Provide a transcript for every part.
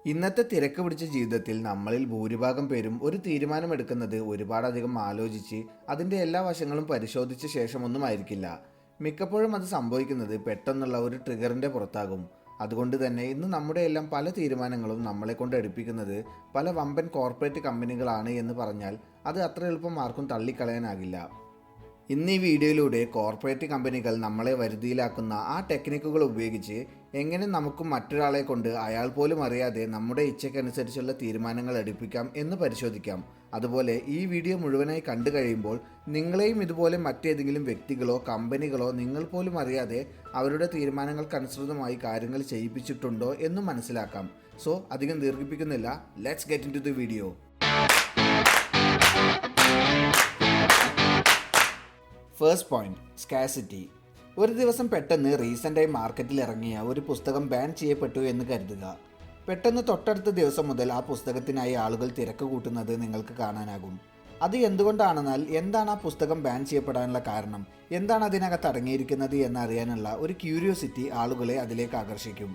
ഇന്നത്തെ തിരക്ക് പിടിച്ച ജീവിതത്തിൽ നമ്മളിൽ ഭൂരിഭാഗം പേരും ഒരു തീരുമാനമെടുക്കുന്നത് ഒരുപാടധികം ആലോചിച്ച് അതിൻ്റെ എല്ലാ വശങ്ങളും പരിശോധിച്ച ശേഷമൊന്നും ആയിരിക്കില്ല. മിക്കപ്പോഴും അത് സംഭവിക്കുന്നത് പെട്ടെന്നുള്ള ഒരു ട്രിഗറിൻ്റെ പുറത്താകും. അതുകൊണ്ട് തന്നെ ഇന്ന് നമ്മുടെ എല്ലാം പല തീരുമാനങ്ങളും നമ്മളെ കൊണ്ട് എടുപ്പിക്കുന്നത് പല വമ്പൻ കോർപ്പറേറ്റ് കമ്പനികളാണ് എന്ന് പറഞ്ഞാൽ അത് അത്ര എളുപ്പം ആർക്കും തള്ളിക്കളയാനാകില്ല. ഇന്ന് ഈ വീഡിയോയിലൂടെ കോർപ്പറേറ്റ് കമ്പനികൾ നമ്മളെ വരുതിയിലാക്കുന്ന ആ ടെക്നിക്കുകൾ ഉപയോഗിച്ച് എങ്ങനെ നമുക്കും മറ്റൊരാളെ കൊണ്ട് അയാൾ പോലും അറിയാതെ നമ്മുടെ ഇച്ഛയ്ക്കനുസരിച്ചുള്ള തീരുമാനങ്ങൾ എടുപ്പിക്കാം എന്ന് പരിശോധിക്കാം. അതുപോലെ ഈ വീഡിയോ മുഴുവനായി കണ്ടു കഴിയുമ്പോൾ നിങ്ങളെയും ഇതുപോലെ മറ്റേതെങ്കിലും വ്യക്തികളോ കമ്പനികളോ നിങ്ങൾ പോലും അറിയാതെ അവരുടെ തീരുമാനങ്ങൾക്കനുസൃതമായി കാര്യങ്ങൾ ചെയ്യിപ്പിച്ചിട്ടുണ്ടോ എന്നും മനസ്സിലാക്കാം. സോ അധികം ദീർഘിപ്പിക്കുന്നില്ല, let's get into the video. First point, scarcity. ഒരു ദിവസം പെട്ടെന്ന് റീസെൻ്റായി മാർക്കറ്റിൽ ഇറങ്ങിയ ഒരു പുസ്തകം ബാൻ ചെയ്യപ്പെട്ടു എന്ന് കരുതുക. പെട്ടെന്ന് തൊട്ടടുത്ത ദിവസം മുതൽ ആ പുസ്തകത്തിനായി ആളുകൾ തിരക്ക് കൂട്ടുന്നത് നിങ്ങൾക്ക് കാണാനാകും. അത് എന്തുകൊണ്ടാണെന്നാൽ എന്താണ് ആ പുസ്തകം ബാൻ ചെയ്യപ്പെടാനുള്ള കാരണം, എന്താണ് അതിനകത്ത് അടങ്ങിയിരിക്കുന്നത് എന്നറിയാനുള്ള ഒരു ക്യൂരിയോസിറ്റി ആളുകളെ അതിലേക്ക് ആകർഷിക്കും.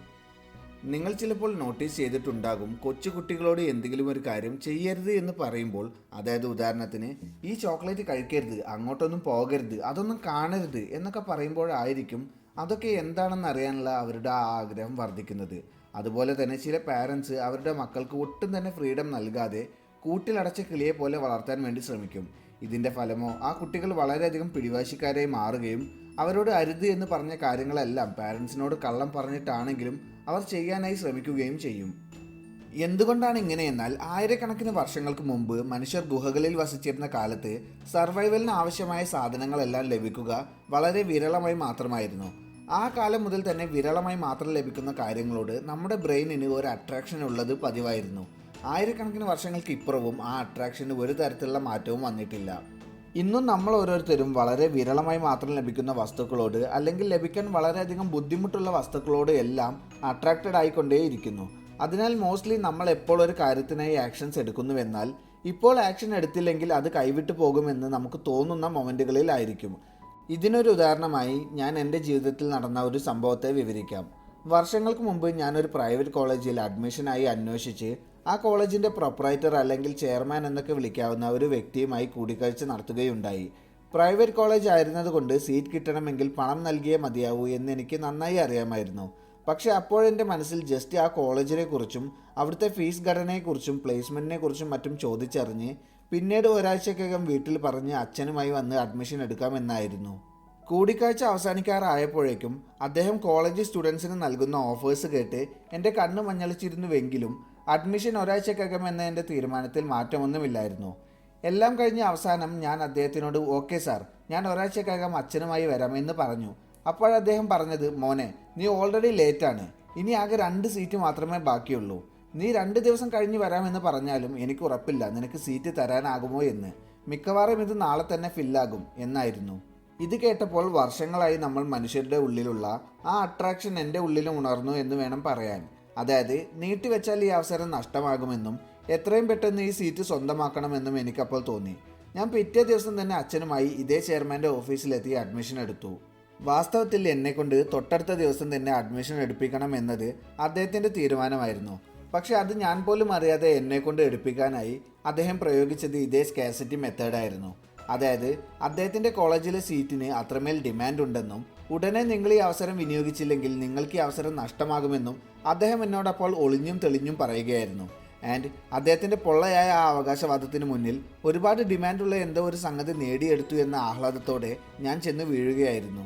നിങ്ങൾ ചിലപ്പോൾ നോട്ടീസ് ചെയ്തിട്ടുണ്ടാകും, കൊച്ചുകുട്ടികളോട് എന്തെങ്കിലും ഒരു കാര്യം ചെയ്യരുത് എന്ന് പറയുമ്പോൾ, അതായത് ഉദാഹരണത്തിന് ഈ ചോക്ലേറ്റ് കഴിക്കരുത്, അങ്ങോട്ടൊന്നും പോകരുത്, അതൊന്നും കാണരുത് എന്നൊക്കെ പറയുമ്പോഴായിരിക്കും അതൊക്കെ എന്താണെന്ന് അറിയാനുള്ള അവരുടെ ആ ആഗ്രഹം വർദ്ധിക്കുന്നത്. അതുപോലെ തന്നെ ചില പാരൻസ് അവരുടെ മക്കൾക്ക് ഒട്ടും തന്നെ ഫ്രീഡം നൽകാതെ കൂട്ടിലടച്ച കിളിയെ പോലെ വളർത്താൻ വേണ്ടി ശ്രമിക്കും. ഇതിൻ്റെ ഫലമോ ആ കുട്ടികൾ വളരെയധികം പിടിവാശിക്കാരായി മാറുകയും അവരോട് അരുത് എന്ന് പറഞ്ഞ കാര്യങ്ങളെല്ലാം പാരൻസിനോട് കള്ളം പറഞ്ഞിട്ടാണെങ്കിലും അവർ ചെയ്യാനായി ശ്രമിക്കുകയും ചെയ്യും. എന്തുകൊണ്ടാണ് ഇങ്ങനെയെന്നാൽ ആയിരക്കണക്കിന് വർഷങ്ങൾക്ക് മുമ്പ് മനുഷ്യർ ഗുഹകളിൽ വസിച്ചിരുന്ന കാലത്ത് സർവൈവലിന് ആവശ്യമായ സാധനങ്ങളെല്ലാം ലഭിക്കുക വളരെ വിരളമായി മാത്രമായിരുന്നു. ആ കാലം മുതൽ തന്നെ വിരളമായി മാത്രം ലഭിക്കുന്ന കാര്യങ്ങളോട് നമ്മുടെ ബ്രെയിനിന് ഒരു അട്രാക്ഷൻ ഉള്ളത് പതിവായിരുന്നു. ആയിരക്കണക്കിന് വർഷങ്ങൾക്ക് ഇപ്പുറവും ആ അട്രാക്ഷന് ഒരു തരത്തിലുള്ള മാറ്റവും വന്നിട്ടില്ല. ഇന്നും നമ്മൾ ഓരോരുത്തരും വളരെ വിരളമായി മാത്രം ലഭിക്കുന്ന വസ്തുക്കളോട് അല്ലെങ്കിൽ ലഭിക്കാൻ വളരെയധികം ബുദ്ധിമുട്ടുള്ള വസ്തുക്കളോട് എല്ലാം അട്രാക്റ്റഡ് ആയിക്കൊണ്ടേയിരിക്കുന്നു. അതിനാൽ മോസ്റ്റ്ലി നമ്മൾ എപ്പോൾ ഒരു കാര്യത്തിനായി ആക്ഷൻസ് എടുക്കുന്നുവെന്നാൽ ഇപ്പോൾ ആക്ഷൻ എടുത്തില്ലെങ്കിൽ അത് കൈവിട്ടു പോകുമെന്ന് നമുക്ക് തോന്നുന്ന മൊമെൻറ്റുകളിലായിരിക്കും. ഇതിനൊരു ഉദാഹരണമായി ഞാൻ എൻ്റെ ജീവിതത്തിൽ നടന്ന ഒരു സംഭവത്തെ വിവരിക്കാം. വർഷങ്ങൾക്ക് മുമ്പ് ഞാനൊരു പ്രൈവറ്റ് കോളേജിൽ അഡ്മിഷനായി അന്വേഷിച്ച് ആ കോളേജിൻ്റെ പ്രൊപ്പറേറ്റർ അല്ലെങ്കിൽ ചെയർമാൻ എന്നൊക്കെ വിളിക്കാവുന്ന ഒരു വ്യക്തിയുമായി കൂടിക്കാഴ്ച നടത്തുകയുണ്ടായി. പ്രൈവറ്റ് കോളേജ് ആയിരുന്നതുകൊണ്ട് സീറ്റ് കിട്ടണമെങ്കിൽ പണം നൽകിയേ മതിയാവൂ എന്ന് എനിക്ക് നന്നായി അറിയാമായിരുന്നു. പക്ഷേ അപ്പോഴെൻ്റെ മനസ്സിൽ ജസ്റ്റ് ആ കോളേജിനെ കുറിച്ചും അവിടുത്തെ ഫീസ് ഘടനയെക്കുറിച്ചും പ്ലേസ്മെൻറ്റിനെ കുറിച്ചും മറ്റും ചോദിച്ചറിഞ്ഞ് പിന്നീട് ഒരാഴ്ചക്കകം വീട്ടിൽ പറഞ്ഞ് അച്ഛനുമായി വന്ന് അഡ്മിഷൻ എടുക്കാമെന്നായിരുന്നു. കൂടിക്കാഴ്ച അവസാനിക്കാറായപ്പോഴേക്കും അദ്ദേഹം കോളേജ് സ്റ്റുഡൻസിന് നൽകുന്ന ഓഫേഴ്സ് കേട്ട് എൻ്റെ കണ്ണ് മഞ്ഞളിച്ചിരുന്നുവെങ്കിലും അഡ്മിഷൻ ഒരാഴ്ചക്കകം എന്ന എൻ്റെ തീരുമാനത്തിൽ മാറ്റമൊന്നുമില്ലായിരുന്നു. എല്ലാം കഴിഞ്ഞ് അവസാനം ഞാൻ അദ്ദേഹത്തിനോട് ഓക്കെ സാർ, ഞാൻ ഒരാഴ്ചക്കകം അച്ഛനുമായി വരാം എന്ന് പറഞ്ഞു. അപ്പോഴദ്ദേഹം പറഞ്ഞത്, മോനെ നീ ഓൾറെഡി ലേറ്റാണ്, ഇനി ആകെ 2 സീറ്റ് മാത്രമേ ബാക്കിയുള്ളൂ, നീ 2 ദിവസം കഴിഞ്ഞ് വരാമെന്ന് പറഞ്ഞാലും എനിക്ക് ഉറപ്പില്ല നിനക്ക് സീറ്റ് തരാനാകുമോ എന്ന്, മിക്കവാറും ഇത് നാളെ തന്നെ ഫില്ലാകും എന്നായിരുന്നു. ഇത് കേട്ടപ്പോൾ വർഷങ്ങളായി നമ്മൾ മനുഷ്യരുടെ ഉള്ളിലുള്ള ആ അട്രാക്ഷൻ എൻ്റെ ഉള്ളിലും ഉണർന്നു എന്ന് വേണം പറയാൻ. അതായത് നീട്ടിവെച്ചാൽ ഈ അവസരം നഷ്ടമാകുമെന്നും എത്രയും പെട്ടെന്ന് ഈ സീറ്റ് സ്വന്തമാക്കണമെന്നും എനിക്കപ്പോൾ തോന്നി. ഞാൻ പിറ്റേ ദിവസം തന്നെ അച്ഛനുമായി ഇതേ ചെയർമാൻ്റെ ഓഫീസിലെത്തി അഡ്മിഷൻ എടുത്തു. വാസ്തവത്തിൽ എന്നെക്കൊണ്ട് തൊട്ടടുത്ത ദിവസം തന്നെ അഡ്മിഷൻ എടുപ്പിക്കണം എന്നത് അദ്ദേഹത്തിൻ്റെ തീരുമാനമായിരുന്നു. പക്ഷെ അത് ഞാൻ പോലും അറിയാതെ എന്നെക്കൊണ്ട് എടുപ്പിക്കാനായി അദ്ദേഹം പ്രയോഗിച്ചത് ഇതേ സ്കാസിറ്റി മെത്തേഡായിരുന്നു. അതായത് അദ്ദേഹത്തിൻ്റെ കോളേജിലെ സീറ്റിന് അത്രമേൽ ഡിമാൻഡ് ഉണ്ടെന്നും ഉടനെ നിങ്ങൾ ഈ അവസരം വിനിയോഗിച്ചില്ലെങ്കിൽ നിങ്ങൾക്ക് ഈ അവസരം നഷ്ടമാകുമെന്നും അദ്ദേഹം എന്നോടപ്പോൾ ഒളിഞ്ഞും തെളിഞ്ഞും പറയുകയായിരുന്നു. ആൻഡ് അദ്ദേഹത്തിൻ്റെ പൊള്ളയായ ആ അവകാശവാദത്തിന് മുന്നിൽ ഒരുപാട് ഡിമാൻഡുള്ള എന്തോ ഒരു സംഗതി നേടിയെടുത്തു എന്ന ആഹ്ലാദത്തോടെ ഞാൻ ചെന്ന് വീഴുകയായിരുന്നു.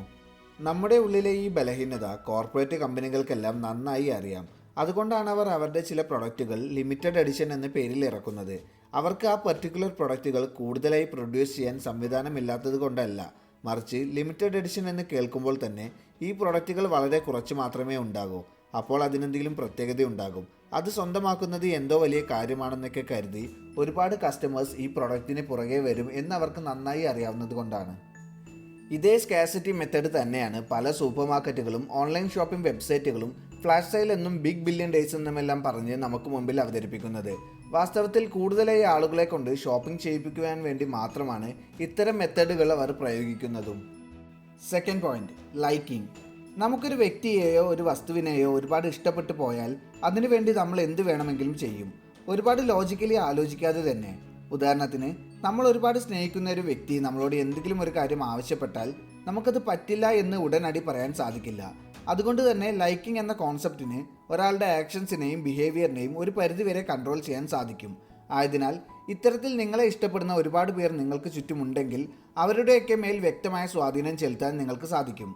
നമ്മുടെ ഉള്ളിലെ ഈ ബലഹീനത കോർപ്പറേറ്റ് കമ്പനികൾക്കെല്ലാം നന്നായി അറിയാം. അതുകൊണ്ടാണ് അവർ അവരുടെ ചില പ്രൊഡക്റ്റുകൾ ലിമിറ്റഡ് എഡിഷൻ എന്ന പേരിൽ ഇറക്കുന്നത്. അവർക്ക് ആ പർട്ടിക്കുലർ പ്രൊഡക്റ്റുകൾ കൂടുതലായി പ്രൊഡ്യൂസ് ചെയ്യാൻ സംവിധാനമില്ലാത്തത് കൊണ്ടല്ല, മറിച്ച് ലിമിറ്റഡ് എഡിഷൻ എന്ന് കേൾക്കുമ്പോൾ തന്നെ ഈ പ്രൊഡക്റ്റുകൾ വളരെ കുറച്ച് മാത്രമേ ഉണ്ടാകൂ. അപ്പോൾ അതിനെന്തെങ്കിലും പ്രത്യേകതയുണ്ടാകും. അത് സ്വന്തമാക്കുന്നത് എന്തോ വലിയ കാര്യമാണെന്നൊക്കെ കരുതി ഒരുപാട് കസ്റ്റമേഴ്സ് ഈ പ്രൊഡക്റ്റിന് പുറകെ വരും എന്നവർക്ക് നന്നായി അറിയാവുന്നത് കൊണ്ടാണ്. ഇതേ സ്കാസിറ്റി മെത്തേഡ് തന്നെയാണ് പല സൂപ്പർ മാർക്കറ്റുകളും ഓൺലൈൻ ഷോപ്പിംഗ് വെബ്സൈറ്റുകളും ഫ്ലാഷ് സെയിൽ എന്നും ബിഗ് ബില്യൺ ഡേയ്സ് എന്നുമെല്ലാം പറഞ്ഞ് നമുക്ക് മുമ്പിൽ അവതരിപ്പിക്കുന്നത്. വാസ്തവത്തിൽ കൂടുതലായി ആളുകളെ കൊണ്ട് ഷോപ്പിംഗ് ചെയ്യിപ്പിക്കുവാൻ വേണ്ടി മാത്രമാണ് ഇത്തരം മെത്തേഡുകൾ അവർ പ്രയോഗിക്കുന്നതും. Second point, liking. നമുക്കൊരു വ്യക്തിയെയോ ഒരു വസ്തുവിനെയോ ഒരുപാട് ഇഷ്ടപ്പെട്ടു പോയാൽ അതിനുവേണ്ടി നമ്മൾ എന്ത് വേണമെങ്കിലും ചെയ്യും, ഒരുപാട് ലോജിക്കലി ആലോചിക്കാതെ തന്നെ. ഉദാഹരണത്തിന്, നമ്മൾ ഒരുപാട് സ്നേഹിക്കുന്ന ഒരു വ്യക്തി നമ്മളോട് എന്തെങ്കിലും ഒരു കാര്യം ആവശ്യപ്പെട്ടാൽ നമുക്കത് പറ്റില്ല എന്ന് ഉടനടി പറയാൻ സാധിക്കില്ല. അതുകൊണ്ട് തന്നെ ലൈക്കിംഗ് എന്ന കോൺസെപ്റ്റിന് ഒരാളുടെ ആക്ഷൻസിനെയും ബിഹേവിയറിനെയും ഒരു പരിധിവരെ കൺട്രോൾ ചെയ്യാൻ സാധിക്കും. ആയതിനാൽ ഇത്തരത്തിൽ നിങ്ങളെ ഇഷ്ടപ്പെടുന്ന ഒരുപാട് പേർ നിങ്ങൾക്ക് ചുറ്റുമുണ്ടെങ്കിൽ അവരുടെയൊക്കെ മേൽ വ്യക്തമായ സ്വാധീനം ചെലുത്താൻ നിങ്ങൾക്ക് സാധിക്കും.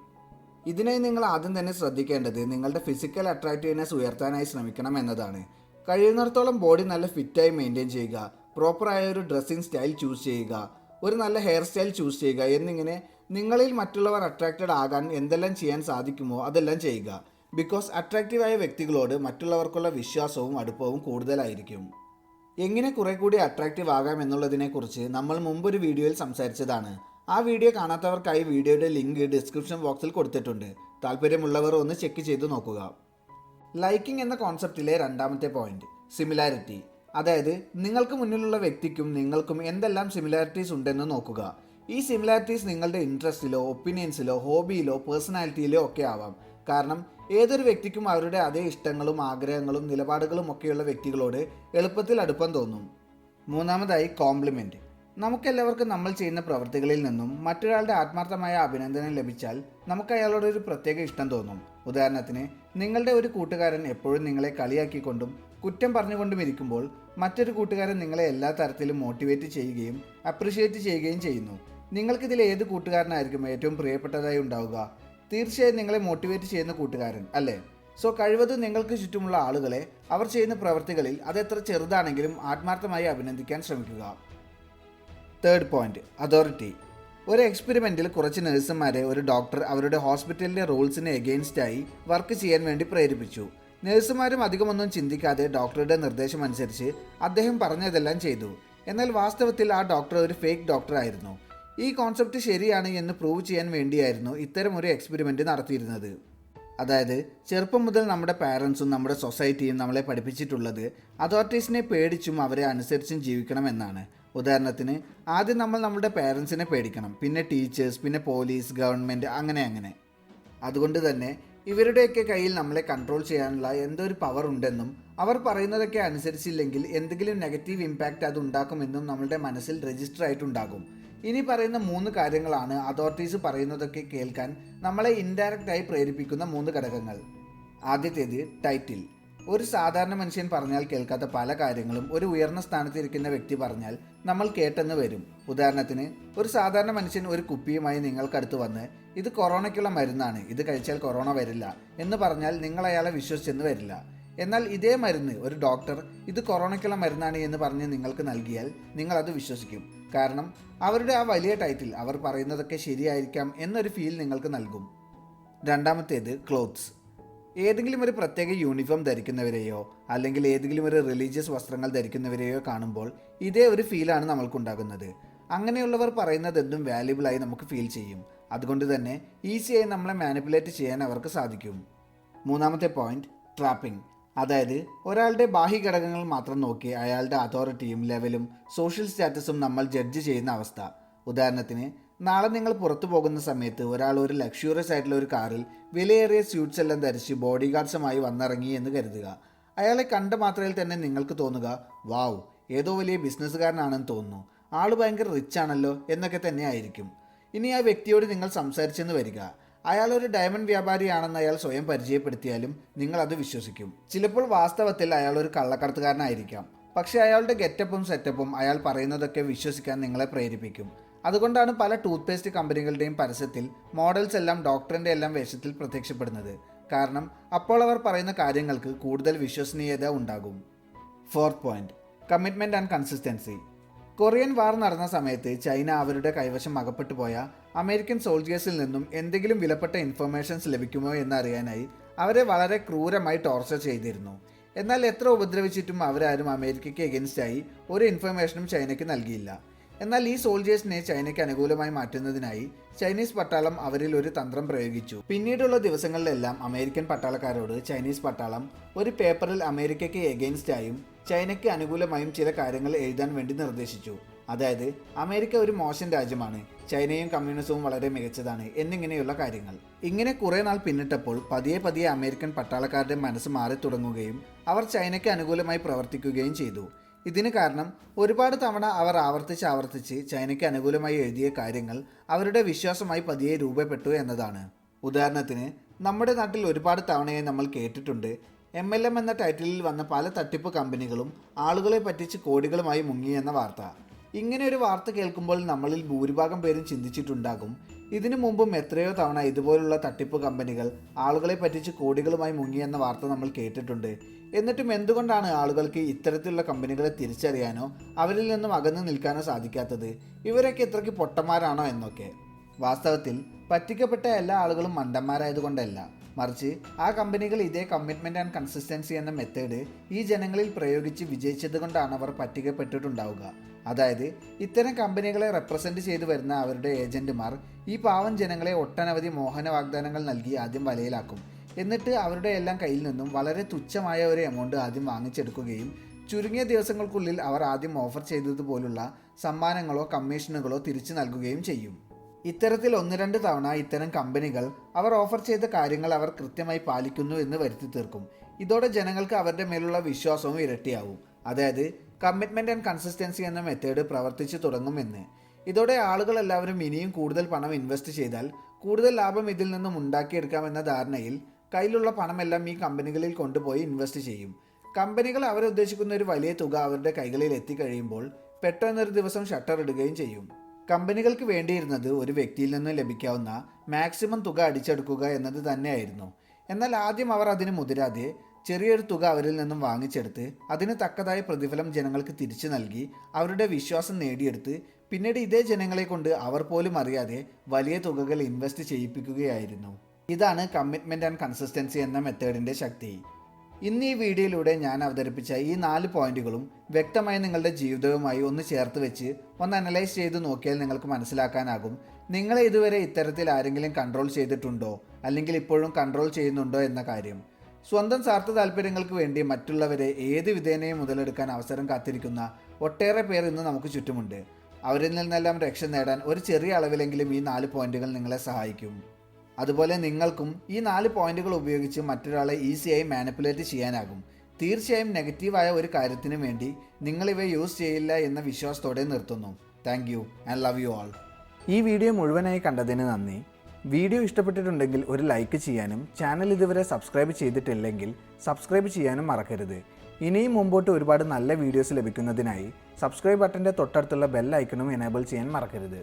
ഇതിനായി നിങ്ങൾ ആദ്യം തന്നെ ശ്രദ്ധിക്കേണ്ടത് നിങ്ങളുടെ ഫിസിക്കൽ അട്രാക്റ്റീവ്നെസ് ഉയർത്താനായി ശ്രമിക്കണം എന്നതാണ്. കഴിയുന്നിടത്തോളം ബോഡി നല്ല ഫിറ്റായി മെയിൻറ്റെയിൻ ചെയ്യുക, പ്രോപ്പറായ ഒരു ഡ്രസ്സിങ് സ്റ്റൈൽ ചൂസ് ചെയ്യുക, ഒരു നല്ല ഹെയർ സ്റ്റൈൽ ചൂസ് ചെയ്യുക എന്നിങ്ങനെ നിങ്ങളിൽ മറ്റുള്ളവർ അട്രാക്റ്റഡ് ആകാൻ എന്തെല്ലാം ചെയ്യാൻ സാധിക്കുമോ അതെല്ലാം ചെയ്യുക. ബിക്കോസ് അട്രാക്റ്റീവായ വ്യക്തികളോട് മറ്റുള്ളവർക്കുള്ള വിശ്വാസവും അടുപ്പവും കൂടുതലായിരിക്കും. എങ്ങനെ കുറെ കൂടി അട്രാക്റ്റീവ് ആകാം എന്നുള്ളതിനെക്കുറിച്ച് നമ്മൾ മുമ്പൊരു വീഡിയോയിൽ സംസാരിച്ചതാണ്. ആ വീഡിയോ കാണാത്തവർക്കായി വീഡിയോയുടെ ലിങ്ക് ഡിസ്ക്രിപ്ഷൻ ബോക്സിൽ കൊടുത്തിട്ടുണ്ട്. താല്പര്യമുള്ളവർ ഒന്ന് ചെക്ക് ചെയ്ത് നോക്കുക. ലൈക്കിംഗ് എന്ന കോൺസെപ്റ്റിലെ രണ്ടാമത്തെ പോയിന്റ്, സിമിലാരിറ്റി. അതായത് നിങ്ങൾക്ക് മുന്നിലുള്ള വ്യക്തിക്കും നിങ്ങൾക്കും എന്തെല്ലാം സിമിലാരിറ്റീസ് ഉണ്ടെന്ന് നോക്കുക. ഈ സിമിലാരിറ്റീസ് നിങ്ങളുടെ ഇൻട്രസ്റ്റിലോ ഒപ്പീനിയൻസിലോ ഹോബിയിലോ പേഴ്സണാലിറ്റിയിലോ ഒക്കെ ആവാം. കാരണം ഏതൊരു വ്യക്തിക്കും അവരുടെ അതേ ഇഷ്ടങ്ങളും ആഗ്രഹങ്ങളും നിലപാടുകളും ഒക്കെയുള്ള വ്യക്തികളോട് എളുപ്പത്തിൽ അടുപ്പം തോന്നും. മൂന്നാമതായി കോംപ്ലിമെൻറ്റ്. നമുക്കെല്ലാവർക്കും നമ്മൾ ചെയ്യുന്ന പ്രവൃത്തികളിൽ നിന്നും മറ്റൊരാളുടെ ആത്മാർത്ഥമായ അഭിനന്ദനം ലഭിച്ചാൽ നമുക്ക് അയാളോട് ഒരു പ്രത്യേക ഇഷ്ടം തോന്നും. ഉദാഹരണത്തിന്, നിങ്ങളുടെ ഒരു കൂട്ടുകാരൻ എപ്പോഴും നിങ്ങളെ കളിയാക്കിക്കൊണ്ടും കുറ്റം പറഞ്ഞുകൊണ്ടും ഇരിക്കുമ്പോൾ മറ്റൊരു കൂട്ടുകാരൻ നിങ്ങളെ എല്ലാ തരത്തിലും മോട്ടിവേറ്റ് ചെയ്യുകയും അപ്രിഷ്യേറ്റ് ചെയ്യുകയും ചെയ്യുന്നു. നിങ്ങൾക്കിതിൽ ഏത് കൂട്ടുകാരനായിരിക്കും ഏറ്റവും പ്രിയപ്പെട്ടതായി ഉണ്ടാവുക? തീർച്ചയായും നിങ്ങളെ മോട്ടിവേറ്റ് ചെയ്യുന്ന കൂട്ടുകാരൻ അല്ലേ? സോ കഴിവതും നിങ്ങൾക്ക് ചുറ്റുമുള്ള ആളുകളെ അവർ ചെയ്യുന്ന പ്രവൃത്തികളിൽ അതെത്ര ചെറുതാണെങ്കിലും ആത്മാർത്ഥമായി അഭിനന്ദിക്കാൻ ശ്രമിക്കുക. Third point, authority. ഒരു എക്സ്പെരിമെൻറ്റിൽ കുറച്ച് നഴ്സുമാരെ ഒരു ഡോക്ടർ അവരുടെ ഹോസ്പിറ്റലിൻ്റെ റൂൾസിന് എഗെയിൻസ്റ്റായി വർക്ക് ചെയ്യാൻ വേണ്ടി പ്രേരിപ്പിച്ചു. നഴ്സുമാരും അധികമൊന്നും ചിന്തിക്കാതെ ഡോക്ടറുടെ നിർദ്ദേശം അനുസരിച്ച് അദ്ദേഹം പറഞ്ഞതെല്ലാം ചെയ്തു. എന്നാൽ വാസ്തവത്തിൽ ആ ഡോക്ടർ ഒരു ഫേക്ക് ഡോക്ടർ ആയിരുന്നു. ഈ കോൺസെപ്റ്റ് ശരിയാണ് എന്ന് പ്രൂവ് ചെയ്യാൻ വേണ്ടിയായിരുന്നു ഇത്തരം ഒരു എക്സ്പെരിമെൻറ്റ് നടത്തിയിരുന്നത്. അതായത് ചെറുപ്പം മുതൽ നമ്മുടെ പാരൻസും നമ്മുടെ സൊസൈറ്റിയും നമ്മളെ പഠിപ്പിച്ചിട്ടുള്ളത് അതോറിറ്റീസിനെ പേടിച്ചും അവരെ അനുസരിച്ചും ജീവിക്കണം എന്നാണ്. ഉദാഹരണത്തിന്, ആദ്യം നമ്മൾ നമ്മുടെ പാരൻസിനെ പേടിക്കണം, പിന്നെ ടീച്ചേഴ്സ്, പിന്നെ പോലീസ്, ഗവൺമെൻറ്, അങ്ങനെ. അതുകൊണ്ട് തന്നെ ഇവരുടെയൊക്കെ കയ്യിൽ നമ്മളെ കൺട്രോൾ ചെയ്യാനുള്ള എന്തോ ഒരു പവർ ഉണ്ടെന്നും അവർ പറയുന്നതൊക്കെ അനുസരിച്ചില്ലെങ്കിൽ എന്തെങ്കിലും നെഗറ്റീവ് ഇമ്പാക്റ്റ് അത് ഉണ്ടാക്കുമെന്നും നമ്മളുടെ മനസ്സിൽ രജിസ്റ്റർ ആയിട്ടുണ്ടാകും. ഇനി പറയുന്ന 3 കാര്യങ്ങളാണ് അതോറിറ്റീസ് പറയുന്നതൊക്കെ കേൾക്കാൻ നമ്മളെ ഇൻഡയറക്റ്റായി പ്രേരിപ്പിക്കുന്ന 3 ഘടകങ്ങൾ. ആദ്യത്തേത് ടൈറ്റിൽ. ഒരു സാധാരണ മനുഷ്യൻ പറഞ്ഞാൽ കേൾക്കാത്ത പല കാര്യങ്ങളും ഒരു ഉയർന്ന സ്ഥാനത്തിരിക്കുന്ന വ്യക്തി പറഞ്ഞാൽ നമ്മൾ കേട്ടെന്ന് വരും. ഉദാഹരണത്തിന്, ഒരു സാധാരണ മനുഷ്യൻ ഒരു കുപ്പിയുമായി നിങ്ങൾക്കടുത്ത് വന്ന് ഇത് കൊറോണയ്ക്കുള്ള മരുന്നാണ്, ഇത് കഴിച്ചാൽ കൊറോണ വരില്ല എന്ന് പറഞ്ഞാൽ നിങ്ങൾ അയാളെ വിശ്വസിച്ചെന്ന് വരില്ല. എന്നാൽ ഇതേ മരുന്ന് ഒരു ഡോക്ടർ ഇത് കൊറോണയ്ക്കുള്ള മരുന്നാണ് എന്ന് പറഞ്ഞ് നിങ്ങൾക്ക് നൽകിയാൽ നിങ്ങളത് വിശ്വസിക്കും. കാരണം അവരുടെ ആ വലിയ ടൈറ്റിൽ അവർ പറയുന്നതൊക്കെ ശരിയായിരിക്കാം എന്നൊരു ഫീൽ നിങ്ങൾക്ക് നൽകും. രണ്ടാമത്തേത് ക്ലോത്ത്സ്. ഏതെങ്കിലും ഒരു പ്രത്യേക യൂണിഫോം ധരിക്കുന്നവരെയോ അല്ലെങ്കിൽ ഏതെങ്കിലും ഒരു റിലീജിയസ് വസ്ത്രങ്ങൾ ധരിക്കുന്നവരെയോ കാണുമ്പോൾ ഇതേ ഒരു ഫീലാണ് നമ്മൾക്കുണ്ടാകുന്നത്. അങ്ങനെയുള്ളവർ പറയുന്നത് എന്തും വാല്യുബിളായി നമുക്ക് ഫീൽ ചെയ്യും. അതുകൊണ്ട് തന്നെ ഈസിയായി നമ്മളെ മാനിപ്പുലേറ്റ് ചെയ്യാൻ അവർക്ക് സാധിക്കും. മൂന്നാമത്തെ പോയിന്റ്, ട്രാപ്പിംഗ്. അതായത് ഒരാളുടെ ബാഹ്യ ഘടകങ്ങൾ മാത്രം നോക്കി അയാളുടെ അതോറിറ്റിയും ലെവലും സോഷ്യൽ സ്റ്റാറ്റസും നമ്മൾ ജഡ്ജ് ചെയ്യുന്ന അവസ്ഥ. ഉദാഹരണത്തിന്, നാളെ നിങ്ങൾ പുറത്തു പോകുന്ന സമയത്ത് ഒരാൾ ഒരു ലക്ഷൂറിയസ് ആയിട്ടുള്ള ഒരു കാറിൽ വിലയേറിയ സ്യൂട്ട്സ് എല്ലാം ധരിച്ച് ബോഡി ഗാർഡ്സുമായി വന്നിറങ്ങി എന്ന് കരുതുക. അയാളെ കണ്ട മാത്രയിൽ തന്നെ നിങ്ങൾക്ക് തോന്നുക, വാവ്, ഏതോ വലിയ ബിസിനസ്സുകാരനാണെന്ന് തോന്നുന്നു, ആൾ ഭയങ്കര റിച്ച് ആണല്ലോ എന്നൊക്കെ തന്നെ ആയിരിക്കും. ഇനി ആ വ്യക്തിയോട് നിങ്ങൾ സംസാരിച്ചെന്ന് വരിക. അയാൾ ഒരു ഡയമണ്ട് വ്യാപാരിയാണെന്ന് അയാൾ സ്വയം പരിചയപ്പെടുത്തിയാലും നിങ്ങൾ അത് വിശ്വസിക്കും. ചിലപ്പോൾ വാസ്തവത്തിൽ അയാൾ ഒരു കള്ളക്കടത്തുകാരനായിരിക്കാം. പക്ഷേ അയാളുടെ ഗെറ്റപ്പും സെറ്റപ്പും അയാൾ പറയുന്നതൊക്കെ വിശ്വസിക്കാൻ നിങ്ങളെ പ്രേരിപ്പിക്കും. അതുകൊണ്ടാണ് പല ടൂത്ത് പേസ്റ്റ് കമ്പനികളുടെയും പരസ്യത്തിൽ മോഡൽസ് എല്ലാം ഡോക്ടറിൻ്റെ എല്ലാം വേഷത്തിൽ പ്രത്യക്ഷപ്പെടുന്നത്. കാരണം അപ്പോൾ അവർ പറയുന്ന കാര്യങ്ങൾക്ക് കൂടുതൽ വിശ്വസനീയത ഉണ്ടാകും. Fourth point, commitment and consistency. Korean war നടന്ന സമയത്ത് ചൈന അവരുടെ കൈവശം അകപ്പെട്ടു പോയ അമേരിക്കൻ സോൾജേഴ്സിൽ നിന്നും എന്തെങ്കിലും വിലപ്പെട്ട ഇൻഫർമേഷൻസ് ലഭിക്കുമോ എന്നറിയാനായി അവരെ വളരെ ക്രൂരമായി ടോർച്ചർ ചെയ്തിരുന്നു. എന്നാൽ എത്ര ഉപദ്രവിച്ചിട്ടും അവരാരും അമേരിക്കയ്ക്ക് എഗൻസ്റ്റായി ഒരു ഇൻഫർമേഷനും ചൈനയ്ക്ക് നൽകിയില്ല. എന്നാൽ ഈ സോൾജേഴ്സിനെ ചൈനയ്ക്ക് അനുകൂലമായി മാറ്റുന്നതിനായി ചൈനീസ് പട്ടാളം അവരിൽ ഒരു തന്ത്രം പ്രയോഗിച്ചു. പിന്നീടുള്ള ദിവസങ്ങളിലെല്ലാം അമേരിക്കൻ പട്ടാളക്കാരോട് ചൈനീസ് പട്ടാളം ഒരു പേപ്പറിൽ അമേരിക്കയ്ക്ക് എഗെയിൻസ്റ്റായും ചൈനയ്ക്ക് അനുകൂലമായും ചില കാര്യങ്ങൾ എഴുതാൻ വേണ്ടി നിർദ്ദേശിച്ചു. അതായത്, അമേരിക്ക ഒരു മോശം രാജ്യമാണ്, ചൈനയും കമ്മ്യൂണിസവും വളരെ മികച്ചതാണ് എന്നിങ്ങനെയുള്ള കാര്യങ്ങൾ. ഇങ്ങനെ കുറേ നാൾ പിന്നിട്ടപ്പോൾ പതിയെ അമേരിക്കൻ പട്ടാളക്കാരുടെ മനസ്സ് മാറി തുടങ്ങുകയും അവർ ചൈനയ്ക്ക് അനുകൂലമായി പ്രവർത്തിക്കുകയും ചെയ്തു. ഇതിന് കാരണം ഒരുപാട് തവണ അവർ ആവർത്തിച്ച് ചൈനയ്ക്ക് അനുകൂലമായി എഴുതിയ കാര്യങ്ങൾ അവരുടെ വിശ്വാസമായി പതിയെ രൂപപ്പെട്ടു എന്നതാണ്. ഉദാഹരണത്തിന് നമ്മുടെ നാട്ടിൽ ഒരുപാട് തവണയായി നമ്മൾ കേട്ടിട്ടുണ്ട് MLM എന്ന ടൈറ്റിലിൽ വന്ന പല തട്ടിപ്പ് കമ്പനികളും ആളുകളെ പറ്റിച്ച് കോടികളുമായി മുങ്ങി എന്ന വാർത്ത. ഇങ്ങനെ ഒരു വാർത്ത കേൾക്കുമ്പോൾ നമ്മളിൽ ഭൂരിഭാഗം പേരും ചിന്തിച്ചിട്ടുണ്ടാകും, ഇതിനു മുമ്പും എത്രയോ തവണ ഇതുപോലുള്ള തട്ടിപ്പ് കമ്പനികൾ ആളുകളെ പറ്റിച്ച് കോടികളുമായി മുങ്ങി എന്ന വാർത്ത നമ്മൾ കേട്ടിട്ടുണ്ട്. എന്നിട്ടും എന്തുകൊണ്ടാണ് ആളുകൾക്ക് ഇത്തരത്തിലുള്ള കമ്പനികളെ തിരിച്ചറിയാനോ അവരിൽ നിന്നും അകന്നു നിൽക്കാനോ സാധിക്കാത്തത്? ഇവരൊക്കെ ഇത്രയ്ക്ക് പൊട്ടന്മാരാണോ എന്നൊക്കെ. വാസ്തവത്തിൽ പറ്റിക്കപ്പെട്ട എല്ലാ ആളുകളും മണ്ടന്മാരായതുകൊണ്ടല്ല, മറിച്ച് ആ കമ്പനികൾ ഇതേ കമ്മിറ്റ്മെൻറ്റ് ആൻഡ് കൺസിസ്റ്റൻസി എന്ന മെത്തേഡ് ഈ ജനങ്ങളിൽ പ്രയോഗിച്ച് വിജയിച്ചത് കൊണ്ടാണ് അവർ പറ്റിക്കപ്പെട്ടിട്ടുണ്ടാവുക. അതായത് ഇത്തരം കമ്പനികളെ റെപ്രസെൻറ്റ് ചെയ്തു വരുന്ന അവരുടെ ഏജൻറ്റുമാർ ഈ പാവം ജനങ്ങളെ ഒട്ടനവധി മോഹന വാഗ്ദാനങ്ങൾ നൽകി ആദ്യം വലയിലാക്കും. എന്നിട്ട് അവരുടെ എല്ലാം കയ്യിൽ നിന്നും വളരെ തുച്ഛമായ ഒരു എമൗണ്ട് ആദ്യം വാങ്ങിച്ചെടുക്കുകയും ചുരുങ്ങിയ ദിവസങ്ങൾക്കുള്ളിൽ അവർ ആദ്യം ഓഫർ ചെയ്തതുപോലുള്ള സമ്മാനങ്ങളോ കമ്മീഷനുകളോ തിരിച്ചു നൽകുകയും ചെയ്യും. ഇത്തരത്തിൽ 1-2 തവണ ഇത്തരം കമ്പനികൾ അവർ ഓഫർ ചെയ്ത കാര്യങ്ങൾ അവർ കൃത്യമായി പാലിക്കുന്നു എന്ന് വരുത്തി തീർക്കും. ഇതോടെ ജനങ്ങൾക്ക് അവരുടെ മേലുള്ള വിശ്വാസവും ഇരട്ടിയാവും. അതായത് കമ്മിറ്റ്മെൻറ്റ് ആൻഡ് കൺസിസ്റ്റൻസി എന്ന മെത്തേഡ് പ്രവർത്തിച്ചു തുടങ്ങുമെന്ന്. ഇതോടെ ആളുകൾ എല്ലാവരും ഇനിയും കൂടുതൽ പണം ഇൻവെസ്റ്റ് ചെയ്താൽ കൂടുതൽ ലാഭം ഇതിൽ നിന്നും ഉണ്ടാക്കിയെടുക്കാമെന്ന ധാരണയിൽ കയ്യിലുള്ള പണമെല്ലാം ഈ കമ്പനികളിൽ കൊണ്ടുപോയി ഇൻവെസ്റ്റ് ചെയ്യും. കമ്പനികൾ അവരുദ്ദേശിക്കുന്ന ഒരു വലിയ തുക അവരുടെ കൈകളിൽ എത്തിക്കഴിയുമ്പോൾ പെട്ടെന്നൊരു ദിവസം ഷട്ടർ ഇടുകയും ചെയ്യും. കമ്പനികൾക്ക് വേണ്ടിയിരുന്നത് ഒരു വ്യക്തിയിൽ നിന്ന് ലഭിക്കാവുന്ന മാക്സിമം തുക അടിച്ചെടുക്കുക എന്നത് തന്നെയായിരുന്നു. എന്നാൽ ആദ്യം അവർ അതിന് മുതിരാതെ ചെറിയൊരു തുക അവരിൽ നിന്നും വാങ്ങിച്ചെടുത്ത് അതിന് തക്കതായ പ്രതിഫലം ജനങ്ങൾക്ക് തിരിച്ചു നൽകി അവരുടെ വിശ്വാസം നേടിയെടുത്ത് പിന്നീട് ഇതേ ജനങ്ങളെ കൊണ്ട് അവർ പോലും അറിയാതെ വലിയ തുകകൾ ഇൻവെസ്റ്റ് ചെയ്യിപ്പിക്കുകയായിരുന്നു. ഇതാണ് കമ്മിറ്റ്മെൻറ്റ് ആൻഡ് കൺസിസ്റ്റൻസി എന്ന മെത്തേഡിൻ്റെ ശക്തി. ഇന്ന് ഈ വീഡിയോയിലൂടെ ഞാൻ അവതരിപ്പിച്ച ഈ 4 പോയിന്റുകളും വ്യക്തമായി നിങ്ങളുടെ ജീവിതവുമായി ഒന്ന് ചേർത്ത് വെച്ച് ഒന്ന് അനലൈസ് ചെയ്ത് നോക്കിയാൽ നിങ്ങൾക്ക് മനസ്സിലാക്കാനാകും നിങ്ങളെ ഇതുവരെ ഇത്തരത്തിൽ ആരെങ്കിലും കൺട്രോൾ ചെയ്തിട്ടുണ്ടോ അല്ലെങ്കിൽ ഇപ്പോഴും കൺട്രോൾ ചെയ്യുന്നുണ്ടോ എന്ന കാര്യം. സ്വന്തം സ്വാർത്ഥ താല്പര്യങ്ങൾക്ക് വേണ്ടി മറ്റുള്ളവരെ ഏത് വിധേനയും മുതലെടുക്കാൻ അവസരം കാത്തിരിക്കുന്ന ഒട്ടേറെ പേർ ഇന്ന് നമുക്ക് ചുറ്റുമുണ്ട്. അവരിൽ നിന്നെല്ലാം രക്ഷ നേടാൻ ഒരു ചെറിയ അളവിലെങ്കിലും ഈ 4 പോയിന്റുകൾ നിങ്ങളെ സഹായിക്കും. അതുപോലെ നിങ്ങൾക്കും ഈ 4 പോയിന്റുകൾ ഉപയോഗിച്ച് മറ്റൊരാളെ ഈസിയായി മാനിപ്പുലേറ്റ് ചെയ്യാനാകും. തീർച്ചയായും നെഗറ്റീവായ ഒരു കാര്യത്തിനു വേണ്ടി നിങ്ങളിവ യൂസ് ചെയ്യില്ല എന്ന വിശ്വാസത്തോടെ നിർത്തുന്നു. Thank you and love you all. ഈ വീഡിയോ മുഴുവനായി കണ്ടതിന് നന്ദി. വീഡിയോ ഇഷ്ടപ്പെട്ടിട്ടുണ്ടെങ്കിൽ ഒരു ലൈക്ക് ചെയ്യാനും ചാനൽ ഇതുവരെ സബ്സ്ക്രൈബ് ചെയ്തിട്ടില്ലെങ്കിൽ സബ്സ്ക്രൈബ് ചെയ്യാനും മറക്കരുത്. ഇനിയും മുമ്പോട്ട് ഒരുപാട് നല്ല വീഡിയോസ് ലഭിക്കുന്നതിനായി സബ്സ്ക്രൈബ് ബട്ടൻ്റെ തൊട്ടടുത്തുള്ള ബെൽ ഐക്കണും എനേബിൾ ചെയ്യാൻ മറക്കരുത്.